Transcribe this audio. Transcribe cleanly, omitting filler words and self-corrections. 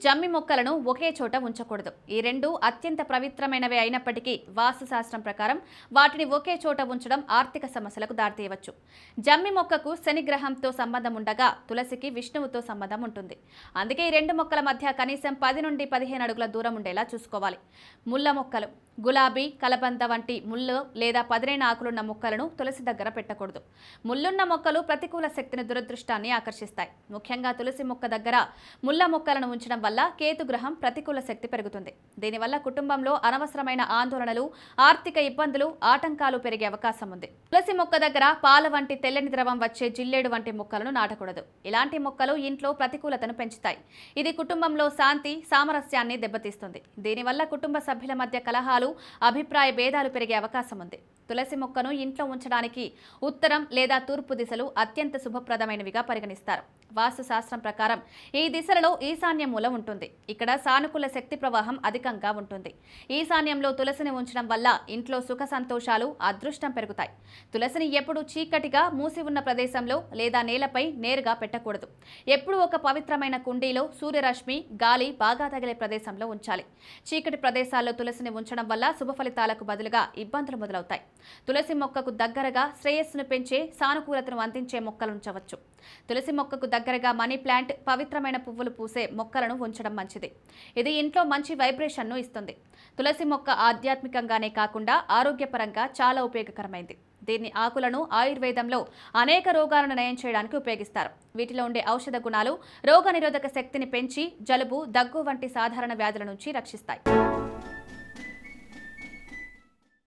జమ్మి మొక్కలను ఒకే చోట ఉంచకూడదు. ఈ రెండు అత్యంత పవిత్రమైనవి అయినప్పటికీ వాస్తుశాస్త్రం ప్రకారం వాటిని ఒకే చోట ఉంచడం ఆర్థిక సమస్యలకు దారితీయవచ్చు. జమ్మి మొక్కకు శని గ్రహంతో సంబంధం ఉండగా తులసికి విష్ణువుతో సంబంధం ఉంటుంది. అందుకే ఈ రెండు మొక్కల మధ్య కనీసం 10 నుండి 15 అడుగుల దూరం ఉండేలా చూసుకోవాలి. ముళ్ళ మొక్కలు, గులాబీ, కలబంద వంటి ముళ్ళు లేదా పదునైన ఆకులున్న మొక్కలను తులసి దగ్గర పెట్టకూడదు. ముళ్ళున్న మొక్కలు ప్రతికూల శక్తిని, దురదృష్టాన్ని ఆకర్షిస్తాయి. ముఖ్యంగా తులసి మొక్క దగ్గర ముళ్ళ మొక్కలను ఉంచడం వల్ల కేతు గ్రహం ప్రతికూల శక్తి పెరుగుతుంది. దీనివల్ల కుటుంబంలో అనవసరమైన ఆందోళనలు, ఆర్థిక ఇబ్బందులు, ఆటంకాలు పెరిగే అవకాశం ఉంది. తులసి మొక్క దగ్గర పాల వంటి తెల్లని ద్రవం వచ్చే జిల్లేడు వంటి మొక్కలను నాటకూడదు. ఇలాంటి మొక్కలు ఇంట్లో ప్రతికూలతను పెంచుతాయి. ఇది కుటుంబంలో శాంతి, సామరస్యాన్ని దెబ్బతీస్తుంది. దీనివల్ల కుటుంబ సభ్యుల మధ్య కలహాలు, అభిప్రాయ భేదాలు పెరిగే అవకాశం ఉంది. తులసి మొక్కను ఇంట్లో ఉంచడానికి ఉత్తరం లేదా తూర్పు దిశలు అత్యంత శుభప్రదమైనవిగా పరిగణిస్తారు. వాస్తు శాస్త్రం ప్రకారం ఈ దిశలలో ఈశాన్య మూల ఉంటుంది. ఇక్కడ సానుకూల శక్తి ప్రవాహం అధికంగా ఉంటుంది. ఈశాన్యంలో తులసిని ఉంచడం వల్ల ఇంట్లో సుఖ సంతోషాలు, అదృష్టం పెరుగుతాయి. తులసిని ఎప్పుడూ చీకటిగా మూసి ఉన్న ప్రదేశంలో లేదా నేలపై నేరుగా పెట్టకూడదు. ఎప్పుడూ ఒక పవిత్రమైన కుండీలో సూర్యరశ్మి, గాలి బాగా తగిలే ప్రదేశంలో ఉంచాలి. చీకటి ప్రదేశాల్లో తులసిని ఉంచడం వల్ల శుభ ఫలితాలకు బదులుగా ఇబ్బందులు మొదలవుతాయి. తులసి మొక్కకు దగ్గరగా శ్రేయస్సును పెంచే, సానుకూలతను అందించే మొక్కలు ఉంచవచ్చు. తులసి మొక్కకు దగ్గరగా మనీ ప్లాంట్, పవిత్రమైన పువ్వులు పూసే మొక్కలను ఉంచడం మంచిది. ఇది ఇంట్లో మంచి వైబ్రేషన్ను ఇస్తుంది. తులసి మొక్క ఆధ్యాత్మికంగానే కాకుండా ఆరోగ్యపరంగా చాలా ఉపయోగకరమైంది. దీని ఆకులను ఆయుర్వేదంలో అనేక రోగాలను నయం చేయడానికి ఉపయోగిస్తారు. వీటిలో ఉండే ఔషధ గుణాలు రోగనిరోధక శక్తిని పెంచి జలుబు, దగ్గు వంటి సాధారణ వ్యాధుల నుంచి రక్షిస్తాయి.